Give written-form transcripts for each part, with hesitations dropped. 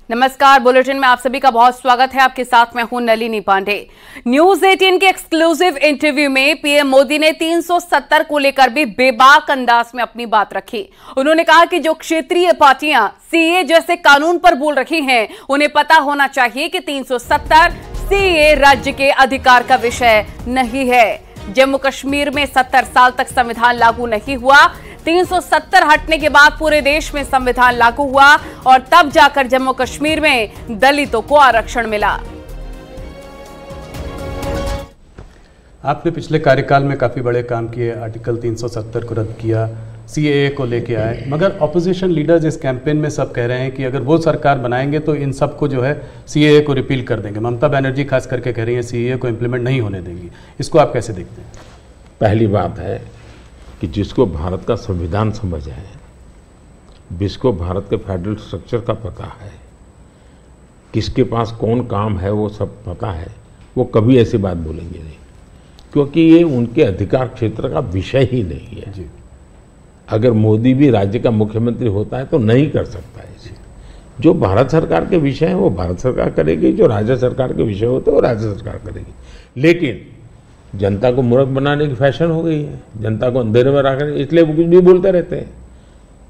नमस्कार, बुलेटिन में आप सभी का बहुत स्वागत है। आपके साथ मैं हूं नलिनी पांडे। न्यूज 18 के एक्सक्लूसिव इंटरव्यू में पीएम मोदी ने 370 को लेकर भी बेबाक अंदाज में अपनी बात रखी। उन्होंने कहा कि जो क्षेत्रीय पार्टियां सीए जैसे कानून पर बोल रही हैं, उन्हें पता होना चाहिए कि 370 सीए राज्य के अधिकार का विषय नहीं है। जम्मू कश्मीर में 70 साल तक संविधान लागू नहीं हुआ। 370 हटने के बाद पूरे देश में संविधान लागू हुआ और तब जाकर जम्मू कश्मीर में दलितों को आरक्षण मिला। आपने पिछले कार्यकाल में काफ़ी बड़े काम किए, आर्टिकल 370 को रद्द किया, सीएए को लेके आए, मगर ऑपोजिशन लीडर्स इस कैंपेन में सब कह रहे हैं कि अगर वो सरकार बनाएंगे तो इन सबको जो है सीएए को रिपील कर देंगे। ममता बनर्जी खास करके कह रही है सीएए को इम्प्लीमेंट नहीं होने देंगी। इसको आप कैसे देखते हैं? पहली बात है कि जिसको भारत का संविधान समझ है, जिसको भारत के फेडरल स्ट्रक्चर का पता है, किसके पास कौन काम है वो सब पता है, वो कभी ऐसी बात बोलेंगे नहीं, क्योंकि ये उनके अधिकार क्षेत्र का विषय ही नहीं है जी। अगर मोदी भी राज्य का मुख्यमंत्री होता है तो नहीं कर सकता है जी। जो भारत सरकार के विषय है वो भारत सरकार करेगी, जो राज्य सरकार के विषय होते हैं वो राज्य सरकार करेगी। लेकिन जनता को मूर्ख बनाने की फैशन हो गई है, जनता को अंधेरे में रखने, इसलिए वो कुछ भी बोलते रहते हैं।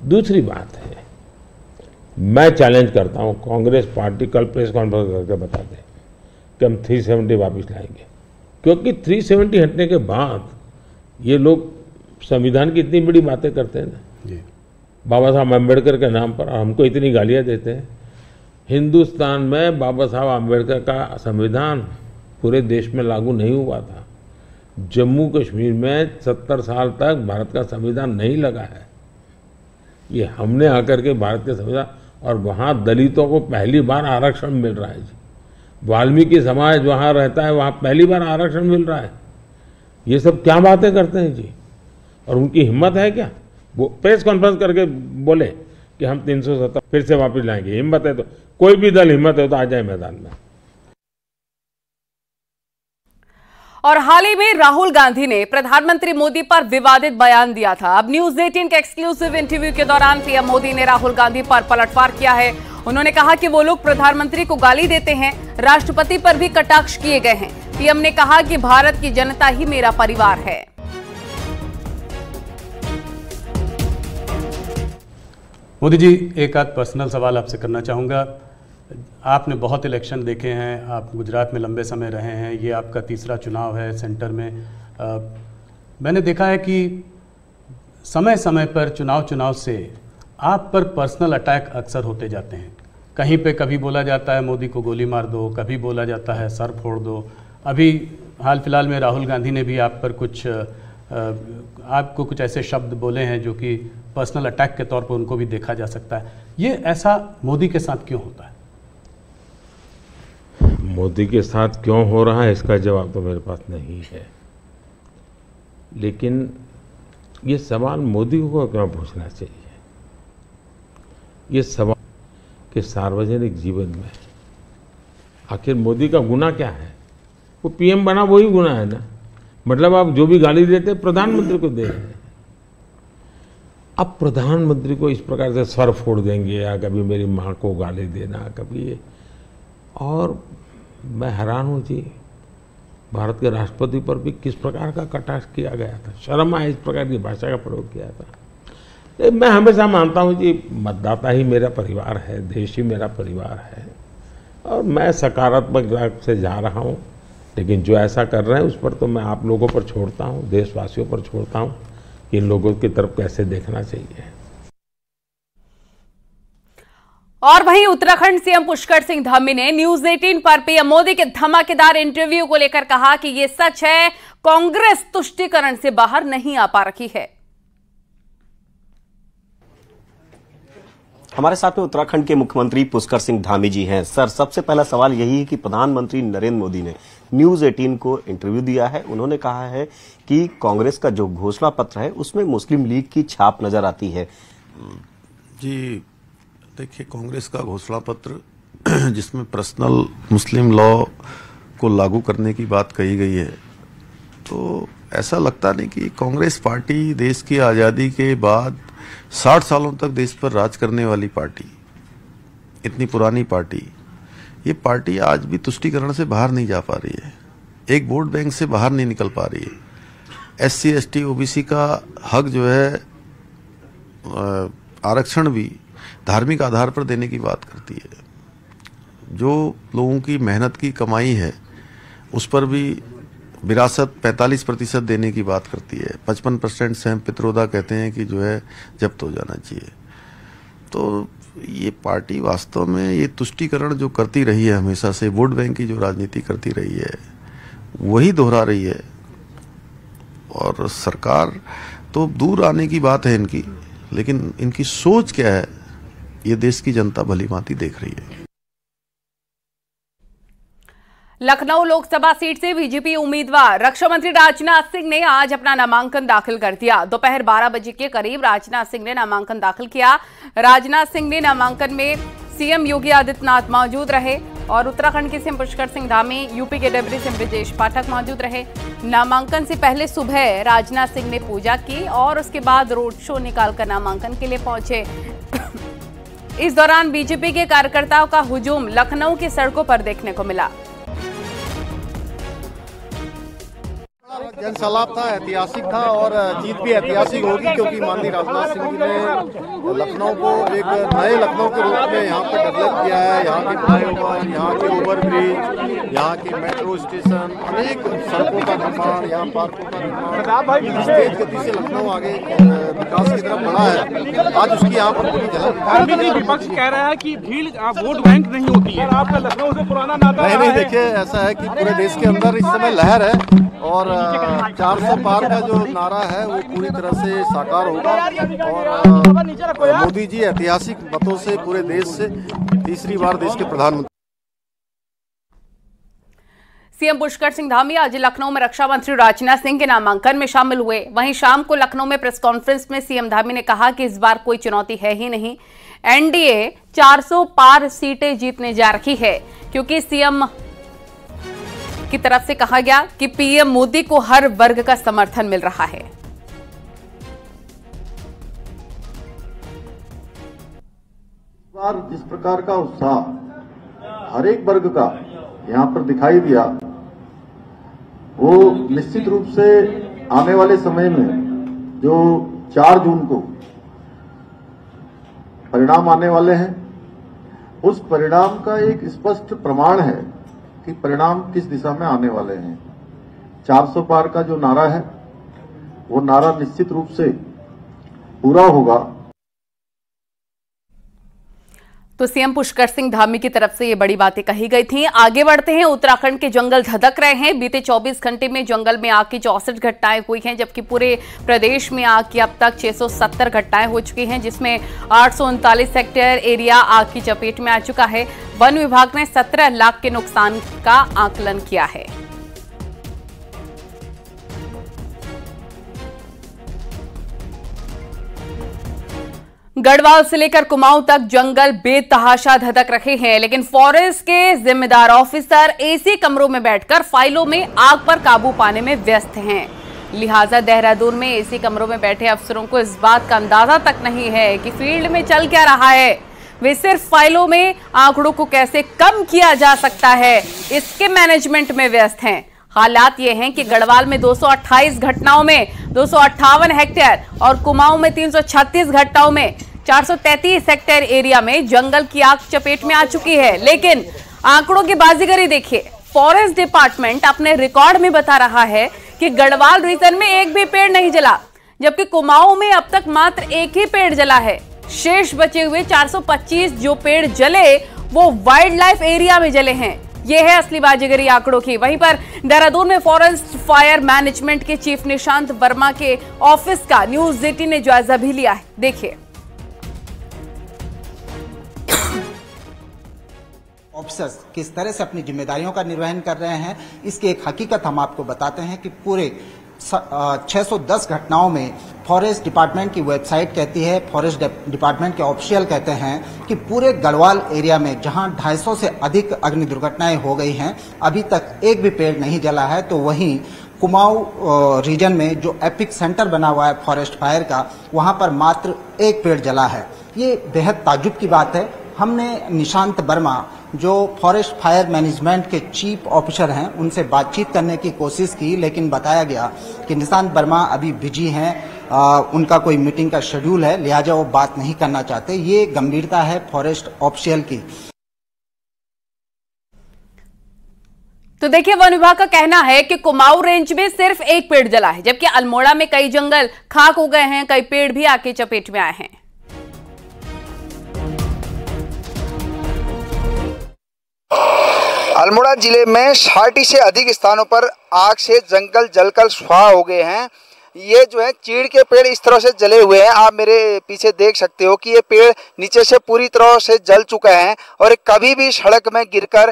दूसरी बात है, मैं चैलेंज करता हूं, कांग्रेस पार्टी कल प्रेस कॉन्फ्रेंस करके बता दे कि हम 370 वापस लाएंगे, क्योंकि 370 हटने के बाद ये लोग संविधान की इतनी बड़ी बातें करते हैं ना, बाबा साहब अम्बेडकर के नाम पर हमको इतनी गालियां देते हैं। हिंदुस्तान में बाबा साहब अम्बेडकर का संविधान पूरे देश में लागू नहीं हुआ था। जम्मू कश्मीर में 70 साल तक भारत का संविधान नहीं लगा है। ये हमने आकर के भारत के संविधान, और वहाँ दलितों को पहली बार आरक्षण मिल रहा है जी। वाल्मीकि समाज वहाँ रहता है, वहाँ पहली बार आरक्षण मिल रहा है। ये सब क्या बातें करते हैं जी। और उनकी हिम्मत है क्या, वो प्रेस कॉन्फ्रेंस करके बोले कि हम 370 फिर से वापस लाएंगे। हिम्मत है तो कोई भी दल हिम्मत है तो आ जाए मैदान में। और हाल ही में राहुल गांधी ने प्रधानमंत्री मोदी पर विवादित बयान दिया था। अब न्यूज 18 के एक्सक्लूसिव इंटरव्यू के दौरान पीएम मोदी ने राहुल गांधी पर पलटवार किया है। उन्होंने कहा कि वो लोग प्रधानमंत्री को गाली देते हैं, राष्ट्रपति पर भी कटाक्ष किए गए हैं। पीएम ने कहा कि भारत की जनता ही मेरा परिवार है। मोदी जी, एक आध पर्सनल सवाल आपसे करना चाहूँगा। आपने बहुत इलेक्शन देखे हैं, आप गुजरात में लंबे समय रहे हैं, ये आपका तीसरा चुनाव है सेंटर में। मैंने देखा है कि समय समय पर चुनाव से आप पर पर्सनल अटैक अक्सर होते जाते हैं। कहीं पे कभी बोला जाता है मोदी को गोली मार दो, कभी बोला जाता है सर फोड़ दो। अभी हाल फिलहाल में राहुल गांधी ने भी आप पर आपको कुछ ऐसे शब्द बोले हैं जो कि पर्सनल अटैक के तौर पर उनको भी देखा जा सकता है। ये ऐसा मोदी के साथ क्यों होता है? मोदी के साथ क्यों हो रहा है इसका जवाब तो मेरे पास नहीं है, लेकिन ये सवाल मोदी को क्यों पूछना चाहिए? ये सवाल कि सार्वजनिक जीवन में आखिर मोदी का गुनाह क्या है? वो पीएम बना वही गुनाह है ना। मतलब आप जो भी गाली देते प्रधानमंत्री को दे रहे हैं। अब प्रधानमंत्री को इस प्रकार से सर फोड़ देंगे या कभी मेरी माँ को गाली देना, कभी ये। और मैं हैरान हूँ जी, भारत के राष्ट्रपति पर भी किस प्रकार का कटाक्ष किया गया था। शर्म आए इस प्रकार की भाषा का प्रयोग किया था। मैं हमेशा मानता हूँ जी, मतदाता ही मेरा परिवार है, देश ही मेरा परिवार है, और मैं सकारात्मक राह से जा रहा हूँ। लेकिन जो ऐसा कर रहे हैं उस पर तो मैं आप लोगों पर छोड़ता हूँ, देशवासियों पर छोड़ता हूँ कि इन लोगों की तरफ कैसे देखना चाहिए। और वहीं उत्तराखंड सीएम पुष्कर सिंह धामी ने न्यूज 18 पर पीएम मोदी के धमाकेदार इंटरव्यू को लेकर कहा कि यह सच है, कांग्रेस तुष्टीकरण से बाहर नहीं आ पा रही है। हमारे साथ में उत्तराखंड के मुख्यमंत्री पुष्कर सिंह धामी जी हैं। सर, सबसे पहला सवाल यही है कि प्रधानमंत्री नरेंद्र मोदी ने न्यूज 18 को इंटरव्यू दिया है। उन्होंने कहा है कि कांग्रेस का जो घोषणा पत्र है उसमें मुस्लिम लीग की छाप नजर आती है। जी देखिए, कांग्रेस का घोषणा पत्र जिसमें पर्सनल मुस्लिम लॉ को लागू करने की बात कही गई है, तो ऐसा लगता नहीं कि कांग्रेस पार्टी देश की आज़ादी के बाद 60 सालों तक देश पर राज करने वाली पार्टी इतनी पुरानी पार्टी, ये पार्टी आज भी तुष्टीकरण से बाहर नहीं जा पा रही है, एक वोट बैंक से बाहर नहीं निकल पा रही है। SC ST OBC का हक जो है आरक्षण भी धार्मिक आधार पर देने की बात करती है। जो लोगों की मेहनत की कमाई है उस पर भी विरासत 45% देने की बात करती है। 55% स्वयं पित्रोदा कहते हैं कि जो है जब्त हो जाना चाहिए। तो ये पार्टी वास्तव में ये तुष्टीकरण जो करती रही है, हमेशा से वोट बैंक की जो राजनीति करती रही है वही दोहरा रही है। और सरकार तो दूर आने की बात है इनकी, लेकिन इनकी सोच क्या है ये देश की जनता भली भांति देख रही है। लखनऊ लोकसभा सीट से बीजेपी उम्मीदवार रक्षा मंत्री राजनाथ सिंह ने आज अपना नामांकन दाखिल कर दिया। दोपहर 12 बजे के करीब राजनाथ सिंह ने नामांकन दाखिल किया। राजनाथ सिंह ने नामांकन में सीएम योगी आदित्यनाथ मौजूद रहे और उत्तराखंड के सीएम पुष्कर सिंह धामी, यूपी के डिप्टी सीएम ब्रजेश पाठक मौजूद रहे। नामांकन से पहले सुबह राजनाथ सिंह ने पूजा की और उसके बाद रोड शो निकालकर नामांकन के लिए पहुंचे। इस दौरान बीजेपी के कार्यकर्ताओं का हुजूम लखनऊ की सड़कों पर देखने को मिला। जनसलाब था, ऐतिहासिक था और जीत भी ऐतिहासिक होगी, क्योंकि माननीय राजनाथ सिंह जी ने लखनऊ को एक नए लखनऊ के रूप में यहाँ पर डेवलप किया है। यहाँ के फ्लाईओवर, यहाँ के ओवरब्रिज, यहाँ के मेट्रो स्टेशन, अनेक सड़कों का निर्माण, यहाँ पार्कों का निर्माण, इस तेज गति से लखनऊ आगे विकास की तरफ बढ़ा है। आज उसकी यहाँ पर पूरी झलक। विपक्ष कह रहा है कि भीड़ वोट बैंक नहीं होती है, आपका लखनऊ से पुराना नाता नहीं, देखिए ऐसा है कि पूरे देश के अंदर इस समय लहर है और 400 पार का जो नारा है वो पूरी तरह से साकार होगा और मोदी जी ऐतिहासिक मतों से पूरे देश से तीसरी बार देश के प्रधानमंत्री। सीएम पुष्कर सिंह धामी आज लखनऊ में रक्षा मंत्री राजनाथ सिंह के नामांकन में शामिल हुए। वहीं शाम को लखनऊ में प्रेस कॉन्फ्रेंस में सीएम धामी ने कहा कि इस बार कोई चुनौती है ही नहीं, एनडीए 400 पार सीटें जीतने जा रही है, क्योंकि सीएम की तरफ से कहा गया कि पीएम मोदी को हर वर्ग का समर्थन मिल रहा है। जिस प्रकार का उत्साह हर एक वर्ग का यहाँ पर दिखाई दिया, वो निश्चित रूप से आने वाले समय में जो 4 जून को परिणाम आने वाले हैं, उस परिणाम का एक स्पष्ट प्रमाण है कि परिणाम किस दिशा में आने वाले हैं। 400 पार का जो नारा है वो नारा निश्चित रूप से पूरा होगा। तो सीएम पुष्कर सिंह धामी की तरफ से ये बड़ी बातें कही गई थी। आगे बढ़ते हैं। उत्तराखंड के जंगल धधक रहे हैं। बीते 24 घंटे में जंगल में आग की 64 घटनाएं हुई हैं, जबकि पूरे प्रदेश में आग की अब तक 670 घटनाएं हो चुकी हैं, जिसमें 839 हेक्टेयर एरिया आग की चपेट में आ चुका है। वन विभाग ने 17 लाख के नुकसान का आकलन किया है। गढ़वाल से लेकर कुमाऊं तक जंगल बेतहाशा धधक रहे हैं, लेकिन फॉरेस्ट के जिम्मेदार ऑफिसर एसी कमरों में बैठकर फाइलों में आग पर काबू पाने में व्यस्त हैं। लिहाजा देहरादून में एसी कमरों में बैठे अफसरों को इस बात का अंदाजा तक नहीं है कि फील्ड में चल क्या रहा है। वे सिर्फ फाइलों में आंकड़ों को कैसे कम किया जा सकता है, इसके मैनेजमेंट में व्यस्त हैं। हालात ये हैं कि गढ़वाल में 228 घटनाओं में 258 हेक्टेयर और कुमाऊं में 336 घटनाओं में 433 हेक्टेयर एरिया में जंगल की आग चपेट में आ चुकी है। लेकिन आंकड़ों की बाजीगरी देखिए। फॉरेस्ट डिपार्टमेंट अपने रिकॉर्ड में बता रहा है कि गढ़वाल रीजन में एक भी पेड़ नहीं जला, जबकि कुमाऊं में अब तक मात्र एक ही पेड़ जला है। शेष बचे हुए 425 जो पेड़ जले वो वाइल्ड लाइफ एरिया में जले हैं। यह है असली बाजीगरी आंकड़ों की। वहीं पर देहरादून में फॉरेस्ट फायर मैनेजमेंट के चीफ निशांत वर्मा के ऑफिस का न्यूज 18 ने जायजा भी लिया है। देखिए। ऑफिसर्स किस तरह से अपनी जिम्मेदारियों का निर्वहन कर रहे हैं, इसकी एक हकीकत हम आपको बताते हैं कि पूरे 610 घटनाओं में फॉरेस्ट डिपार्टमेंट की वेबसाइट कहती है, फॉरेस्ट डिपार्टमेंट के ऑफिशियल कहते हैं कि पूरे गढ़वाल एरिया में जहां 250 से अधिक अग्नि दुर्घटनाएं हो गई हैं, अभी तक एक भी पेड़ नहीं जला है। तो वहीं कुमाऊं रीजन में जो एपिक सेंटर बना हुआ है फॉरेस्ट फायर का, वहां पर मात्र एक पेड़ जला है। ये बेहद ताज्जुब की बात है हमने निशांत वर्मा जो फॉरेस्ट फायर मैनेजमेंट के चीफ ऑफिसर हैं उनसे बातचीत करने की कोशिश की, लेकिन बताया गया कि निशांत वर्मा अभी बिजी हैं, उनका कोई मीटिंग का शेड्यूल है, लिहाजा वो बात नहीं करना चाहते। ये गंभीरता है फॉरेस्ट ऑफिशियल की। तो देखिए, वन विभाग का कहना है कि कुमाऊं रेंज में सिर्फ एक पेड़ जला है, जबकि अल्मोड़ा में कई जंगल खाक हो गए हैं, कई पेड़ भी आग की चपेट में आए हैं। अल्मोड़ा जिले में 60 से अधिक स्थानों पर आग से जंगल जलकर स्वाहा हो गए हैं। ये जो है चीड़ के पेड़ इस तरह से जले हुए हैं, आप मेरे पीछे देख सकते हो कि ये पेड़ नीचे से पूरी तरह से जल चुका है और कभी भी सड़क में गिरकर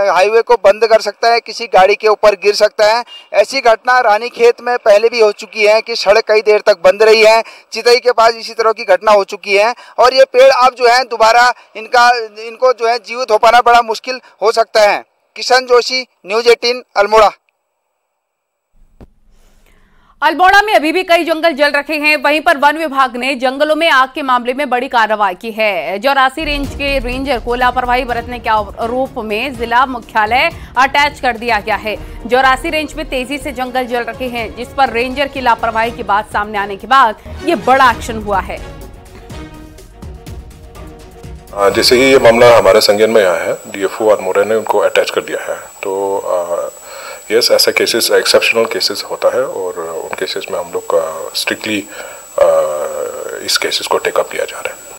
हाईवे को बंद कर सकता है, किसी गाड़ी के ऊपर गिर सकता है। ऐसी घटना रानीखेत में पहले भी हो चुकी है कि सड़क कई देर तक बंद रही है। चितई के पास इसी तरह की घटना हो चुकी है और ये पेड़ अब जो है दोबारा इनको जो है जीवित हो पाना बड़ा मुश्किल हो सकता है। किशन जोशी, न्यूज़ 18 अल्मोड़ा। अल्मोड़ा में अभी भी कई जंगल जल रखे हैं। वहीं पर वन विभाग ने जंगलों में आग के मामले में बड़ी कार्रवाई की है। जोरासी रेंज के रेंजर को लापरवाही बरतने के आरोप में जिला मुख्यालय अटैच कर दिया गया है। जोरासी रेंज में तेजी से जंगल जल रखे हैं, जिस पर रेंजर की लापरवाही की बात सामने आने के बाद ये बड़ा एक्शन हुआ है। जैसे ही ये मामला हमारे संज्ञान में आया है, डीएफओ अल्मोड़ा ने उनको अटैच कर दिया है। तो यस, ऐसा केसेस एक्सेप्शनल केसेस होता है और उन केसेस में हम लोग स्ट्रिक्टली इस केसेस को टेकअप किया जा रहा है।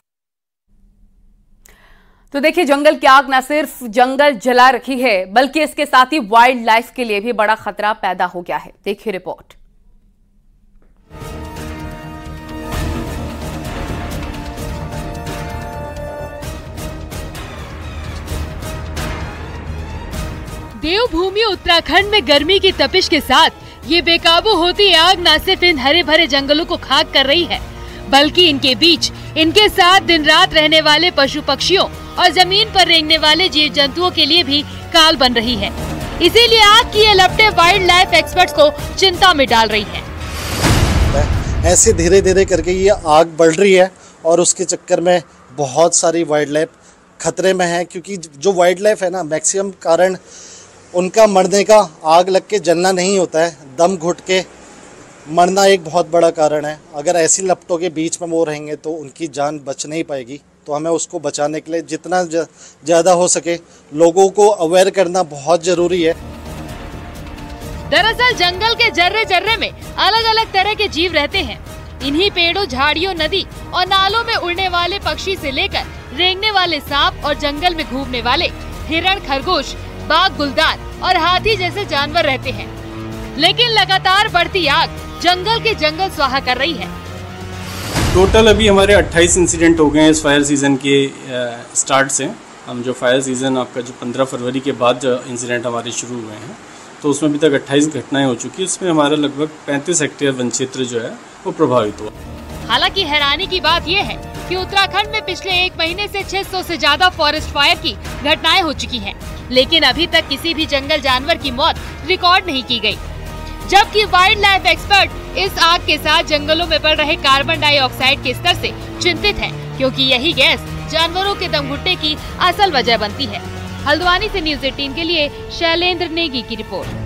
तो देखिए, जंगल की आग न सिर्फ जंगल जला रखी है, बल्कि इसके साथ ही वाइल्ड लाइफ के लिए भी बड़ा खतरा पैदा हो गया है। देखिए रिपोर्ट। देवभूमि उत्तराखंड में गर्मी की तपिश के साथ ये बेकाबू होती आग न सिर्फ इन हरे भरे जंगलों को खाक कर रही है, बल्कि इनके बीच इनके साथ दिन रात रहने वाले पशु पक्षियों और जमीन पर रेंगने वाले जीव जंतुओं के लिए भी काल बन रही है। इसीलिए आग की ये लपटें वाइल्ड लाइफ एक्सपर्ट्स को चिंता में डाल रही है। ऐसे धीरे धीरे करके ये आग बढ़ रही है और उसके चक्कर में बहुत सारी वाइल्ड लाइफ खतरे में है, क्योंकि जो वाइल्ड लाइफ है ना, मैक्सिमम कारण उनका मरने का आग लग के जलना नहीं होता है, दम घुट के मरना एक बहुत बड़ा कारण है। अगर ऐसी लपटों के बीच में वो रहेंगे तो उनकी जान बच नहीं पाएगी। तो हमें उसको बचाने के लिए जितना ज़्यादा हो सके लोगों को अवेयर करना बहुत ज़रूरी है। दरअसल जंगल के जर्रे जर्रे में अलग अलग तरह के जीव रहते हैं। इन्हीं पेड़ों, झाड़ियों, नदी और नालों में उड़ने वाले पक्षी से लेकर रेंगने वाले सांप और जंगल में घूमने वाले हिरण, खरगोश, बाघ, गुलदार और हाथी जैसे जानवर रहते हैं। लेकिन लगातार बढ़ती आग जंगल के जंगल स्वाहा कर रही है। टोटल अभी हमारे 28 इंसिडेंट हो गए हैं इस फायर सीजन के स्टार्ट से। हम जो फायर सीजन आपका जो 15 फरवरी के बाद जो इंसिडेंट हमारे शुरू हुए हैं, तो उसमें अभी तक 28 घटनाएं हो चुकी है। इसमें हमारा लगभग 35 हेक्टेयर वन क्षेत्र जो है वो प्रभावित हुआ। हालांकि हैरानी की बात यह है कि उत्तराखंड में पिछले एक महीने से 600 से ज्यादा फॉरेस्ट फायर की घटनाएं हो चुकी हैं, लेकिन अभी तक किसी भी जंगल जानवर की मौत रिकॉर्ड नहीं की गई। जबकि वाइल्ड लाइफ एक्सपर्ट इस आग के साथ जंगलों में बढ़ रहे कार्बन डाइऑक्साइड के स्तर से चिंतित हैं, क्योंकि यही गैस जानवरों के दम घुटने की असल वजह बनती है। हल्द्वानी से न्यूज़ 18 के लिए शैलेंद्र नेगी की रिपोर्ट।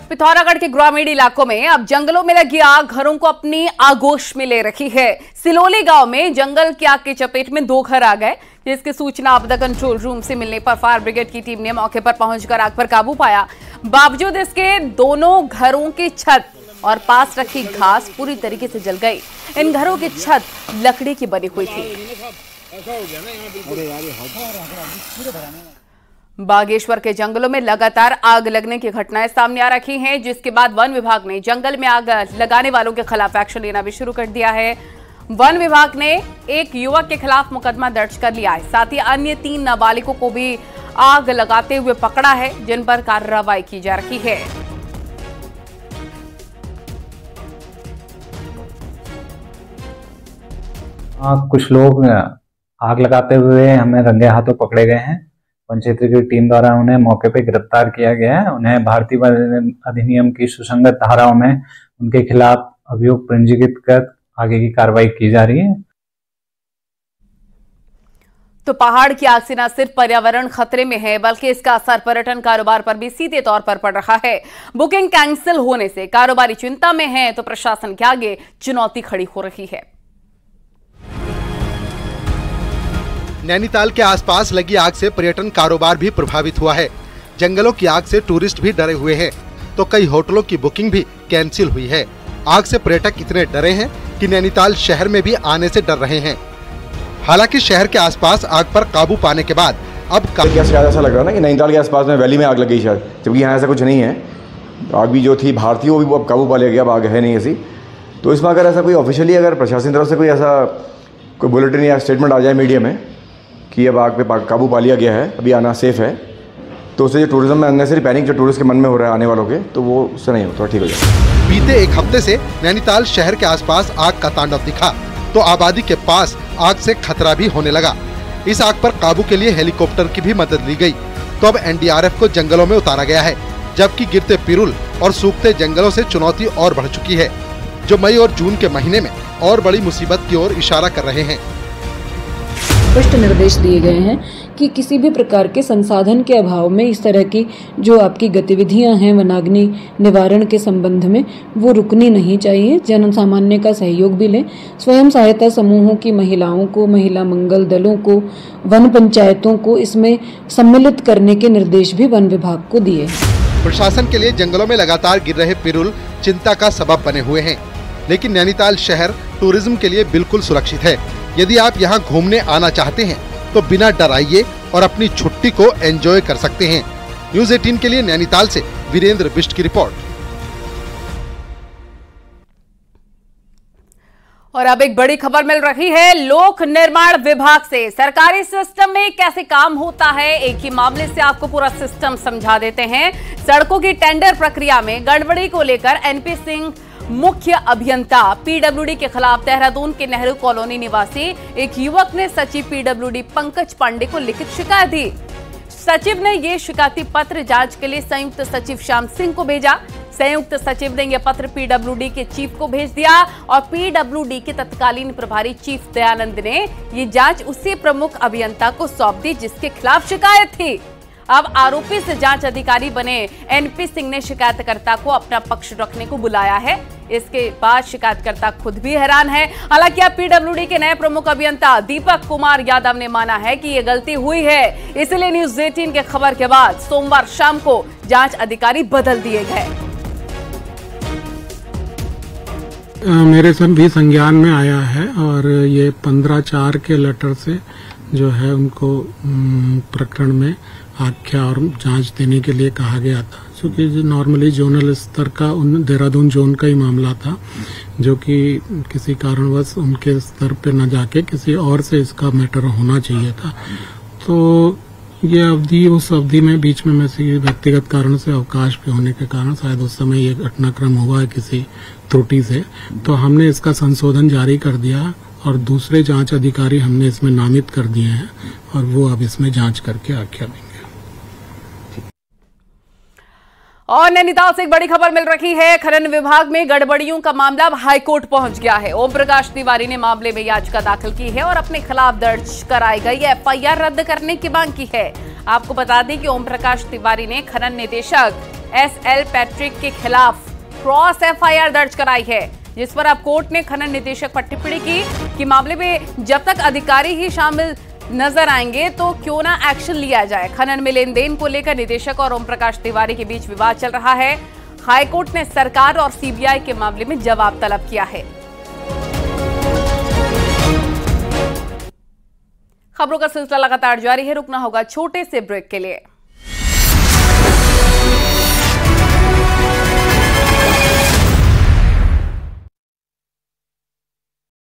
पिथौरागढ़ के ग्रामीण इलाकों में अब जंगलों में लगी आग घरों को अपनी आगोश में ले रखी है। सिलोली गांव में जंगल की आग की चपेट में 2 घर आ गए, जिसकी सूचना आपदा कंट्रोल रूम से मिलने पर फायर ब्रिगेड की टीम ने मौके पर पहुंचकर आग पर काबू पाया। बावजूद इसके दोनों घरों की छत और पास रखी घास पूरी तरीके से जल गई। इन घरों की छत लकड़ी की बनी हुई थी। बागेश्वर के जंगलों में लगातार आग लगने की घटनाएं सामने आ रही हैं, जिसके बाद वन विभाग ने जंगल में आग लगाने वालों के खिलाफ एक्शन लेना भी शुरू कर दिया है। वन विभाग ने एक युवक के खिलाफ मुकदमा दर्ज कर लिया है, साथ ही अन्य 3 नाबालिगों को भी आग लगाते हुए पकड़ा है, जिन पर कार्रवाई की जा रही है। कुछ लोग आग लगाते हुए हमें रंगे हाथों पकड़े गए हैं। वन क्षेत्र की टीम द्वारा उन्हें मौके पर गिरफ्तार किया गया है। उन्हें भारतीय वन अधिनियम की सुसंगत धाराओं में उनके खिलाफ अभियोग पंजीकृत कर आगे की कार्रवाई की जा रही है। तो पहाड़ की आग से न सिर्फ पर्यावरण खतरे में है, बल्कि इसका असर पर्यटन कारोबार पर भी सीधे तौर पर पड़ रहा है। बुकिंग कैंसिल होने से कारोबारी चिंता में है, तो प्रशासन के आगे चुनौती खड़ी हो रही है। नैनीताल के आसपास लगी आग से पर्यटन कारोबार भी प्रभावित हुआ है। जंगलों की आग से टूरिस्ट भी डरे हुए हैं, तो कई होटलों की बुकिंग भी कैंसिल हुई है। आग से पर्यटक इतने डरे हैं कि नैनीताल शहर में भी आने से डर रहे हैं। हालांकि शहर के आसपास आग पर काबू पाने के बाद अब शायद ऐसा लग रहा है ना कि नैनीताल के आसपास में वैली में आग लग गई शायद, जबकि यहाँ ऐसा कुछ नहीं है। आग भी जो थी बाहर थी, वो भी अब काबू पा लिया गया, अब आग है नहीं ऐसी। तो इसमें अगर ऐसा कोई ऑफिशियली अगर प्रशासन की तरफ से कोई ऐसा कोई बुलेटिन या स्टेटमेंट आ जाए मीडिया में कि अब आग पे काबू पा लिया गया है, अभी आना सेफ है, तो उससे जो टूरिज्म में अननेसेसरी पैनिक जो टूरिस्ट के मन में हो रहा है आने वालों के, तो वो उससे नहीं होता, ठीक हो जाए। बीते एक हफ्ते से नैनीताल शहर के आसपास आग का तांडव दिखा, तो आबादी के पास आग से खतरा भी होने लगा। इस आग पर काबू के लिए हेलीकॉप्टर की भी मदद ली गई, तो अब एनडीआरएफ को जंगलों में उतारा गया है, जबकि गिरते पिरुल और सूखते जंगलों से चुनौती और बढ़ चुकी है, जो मई और जून के महीने में और बड़ी मुसीबत की ओर इशारा कर रहे हैं। स्पष्ट निर्देश दिए गए हैं कि किसी भी प्रकार के संसाधन के अभाव में इस तरह की जो आपकी गतिविधियां हैं वनाग्नि निवारण के संबंध में, वो रुकनी नहीं चाहिए। जन सामान्य का सहयोग भी लें। स्वयं सहायता समूहों की महिलाओं को, महिला मंगल दलों को, वन पंचायतों को इसमें सम्मिलित करने के निर्देश भी वन विभाग को दिए। प्रशासन के लिए जंगलों में लगातार गिर रहे पिरुल चिंता का सबब बने हुए हैं, लेकिन नैनीताल शहर टूरिज्म के लिए बिल्कुल सुरक्षित है। यदि आप यहाँ घूमने आना चाहते हैं तो बिना डर आइए और अपनी छुट्टी को एंजॉय कर सकते हैं। न्यूज़ 18 के लिए नैनीताल से वीरेंद्र बिष्ट की रिपोर्ट। और अब एक बड़ी खबर मिल रही है लोक निर्माण विभाग से। सरकारी सिस्टम में कैसे काम होता है, एक ही मामले से आपको पूरा सिस्टम समझा देते हैं। सड़कों की टेंडर प्रक्रिया में गड़बड़ी को लेकर एनपी सिंह मुख्य अभियंता पीडब्ल्यूडी के खिलाफ देहरादून के नेहरू कॉलोनी निवासी एक युवक ने सचिव पीडब्ल्यूडी पंकज पांडे को लिखित शिकायत दी। सचिव ने ये शिकायती पत्र जांच के लिए संयुक्त सचिव श्याम सिंह को भेजा। संयुक्त सचिव ने यह पत्र पीडब्ल्यूडी के चीफ को भेज दिया और पीडब्ल्यूडी के तत्कालीन प्रभारी चीफ दयानंद ने ये जांच उसी प्रमुख अभियंता को सौंप दी जिसके खिलाफ शिकायत थी। अब आरोपी से जांच अधिकारी बने एनपी सिंह ने शिकायतकर्ता को अपना पक्ष रखने को बुलाया है। इसके बाद शिकायतकर्ता खुद भी हैरान है। हालांकि अब पीडब्ल्यूडी के नए प्रमुख अभियंता दीपक कुमार यादव ने माना है कि यह गलती हुई है, इसलिए न्यूज़ 18 के खबर के बाद सोमवार शाम को जांच अधिकारी बदल दिए गए। मेरे सब भी संज्ञान में आया है और ये 15/4 के लेटर से जो है उनको प्रकरण में आख्या और जांच देने के लिए कहा गया था, क्योंकि नॉर्मली जोनल स्तर का देहरादून जोन का ही मामला था, जो कि किसी कारणवश उनके स्तर पे न जाके किसी और से इसका मैटर होना चाहिए था। तो ये अवधि उस अवधि में बीच में किसी व्यक्तिगत कारण से अवकाश पे होने के कारण शायद उस समय ये घटनाक्रम हुआ है किसी त्रुटि से, तो हमने इसका संशोधन जारी कर दिया और दूसरे जांच अधिकारी हमने इसमें नामित कर दिए हैं और वो अब इसमें जांच करके आख्या देंगे। और नैनीताल से एक बड़ी खबर मिल रही है। खनन विभाग में गड़बड़ियों का मामला अब हाईकोर्ट पहुंच गया है। ओम प्रकाश तिवारी ने मामले में याचिका दाखिल की है और अपने खिलाफ दर्ज कराई गई एफआईआर रद्द करने की मांग की है। आपको बता दें कि ओम प्रकाश तिवारी ने खनन निदेशक एसएल पैट्रिक के खिलाफ क्रॉस एफआईआर दर्ज कराई है, जिस पर अब कोर्ट ने खनन निदेशक पर टिप्पणी की कि मामले में जब तक अधिकारी ही शामिल नजर आएंगे तो क्यों ना एक्शन लिया जाए। खनन में लेन देन को लेकर निदेशक और ओम प्रकाश तिवारी के बीच विवाद चल रहा है। हाईकोर्ट ने सरकार और सीबीआई के मामले में जवाब तलब किया है। खबरों का सिलसिला लगातार जारी है, रुकना होगा छोटे से ब्रेक के लिए।